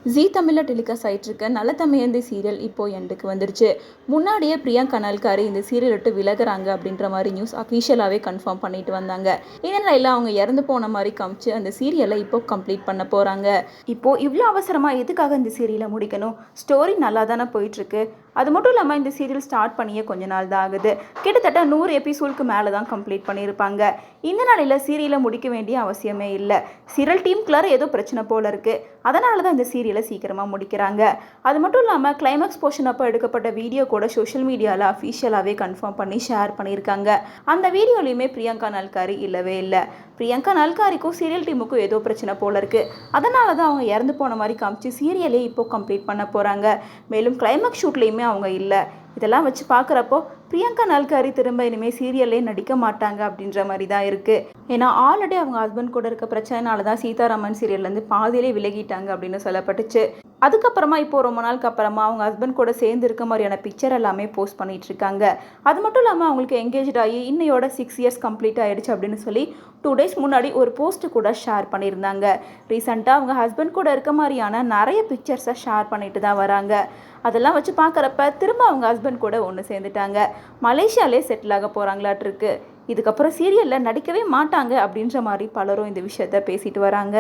ஜீ தமிழில் டெலிகாஸ்ட் ஆகிட்டுருக்க நல்ல தமையந்தி சீரியல் இப்போது எண்டுக்கு வந்துருச்சு. முன்னாடியே பிரியங்கா நால்காரி இந்த சீரியல் விட்டு விலகுறாங்க அப்படின்ற மாதிரி நியூஸ் அஃபீஷியலாகவே கன்ஃபார்ம் பண்ணிட்டு வந்தாங்க. இந்த நிலையில் அவங்க இறந்து போன மாதிரி காமிச்சு அந்த சீரியலை இப்போ கம்ப்ளீட் பண்ண போகிறாங்க. இப்போது இவ்வளோ அவசரமாக எதுக்காக இந்த சீரியலை முடிக்கணும்? ஸ்டோரி நல்லா தானே போயிட்டுருக்கு. அது மட்டும் இல்லாமல் இந்த சீரியல் ஸ்டார்ட் பண்ணியே கொஞ்ச நாள் தான் ஆகுது. கிட்டத்தட்ட 100 எபிசோடுக்கு மேலே தான் கம்ப்ளீட் பண்ணியிருப்பாங்க. இந்த நாளில் சீரியலை முடிக்க வேண்டிய அவசியமே இல்லை. சீரியல் டீமுக்குள்ளார ஏதோ பிரச்சனை போல இருக்குது. அதனால தான் இந்த சீரியலை சீக்கிரமாக முடிக்கிறாங்க. அது மட்டும் இல்லாமல் கிளைமேக்ஸ் போர்ஷன் அப்போ எடுக்கப்பட்ட வீடியோ கூட சோஷியல் மீடியாவில் அஃபீஷியலாகவே கன்ஃபார்ம் பண்ணி ஷேர் பண்ணியிருக்காங்க. அந்த வீடியோலையுமே பிரியங்கா நால்காரி இல்லவே இல்லை. பிரியங்கா நால்காரிக்கும் சீரியல் டீமுக்கும் ஏதோ பிரச்சனை போல இருக்குது. அதனால தான் அவங்க இறந்து போன மாதிரி காமிச்சு சீரியலே இப்போ கம்ப்ளீட் பண்ண போகிறாங்க. மேலும் கிளைமேக்ஸ் ஷூட்லேயுமே அவங்க இல்லை. இதெல்லாம் வச்சு பார்க்குறப்போ பிரியங்கா நால்காரி திரும்ப இனிமேல் சீரியல்லே நடிக்க மாட்டாங்க அப்படின்ற மாதிரி தான் இருக்குது. ஏன்னா ஆல்ரெடி அவங்க ஹஸ்பண்ட் கூட இருக்க பிரச்சனைனால தான் சீதாராமன் சீரியல்லேருந்து பாதியிலே விலகிட்டாங்க அப்படின்னு சொல்லப்பட்டுச்சு. அதுக்கப்புறமா இப்போது ரொம்ப நாளுக்கு அப்புறமா அவங்க ஹஸ்பண்ட் கூட சேர்ந்து இருக்க மாதிரியான பிக்சர் எல்லாமே போஸ்ட் பண்ணிட்டு இருக்காங்க. அது மட்டும் இல்லாமல் அவங்களுக்கு எங்கேஜ் ஆகி இன்னையோட 6 இயர்ஸ் கம்ப்ளீட் ஆகிடுச்சு அப்படின்னு சொல்லி 2 டேஸ் முன்னாடி ஒரு போஸ்ட் கூட ஷேர் பண்ணியிருந்தாங்க. ரீசெண்டாக அவங்க ஹஸ்பண்ட் கூட இருக்க மாதிரியான நிறைய பிக்சர்ஸை ஷேர் பண்ணிட்டு தான் வராங்க. அதெல்லாம் வச்சு பார்க்குறப்ப திரும்ப அவங்க ஹஸ்பண்ட் கூட ஒன்று சேர்ந்துட்டாங்க. மலேசியாலே செட்டில் ஆக போகிறாங்களாட்டிருக்கு. இதுக்கப்புறம் சீரியலில் நடிக்கவே மாட்டாங்க அப்படின்ற மாதிரி பலரும் இந்த விஷயத்த பேசிட்டு வராங்க.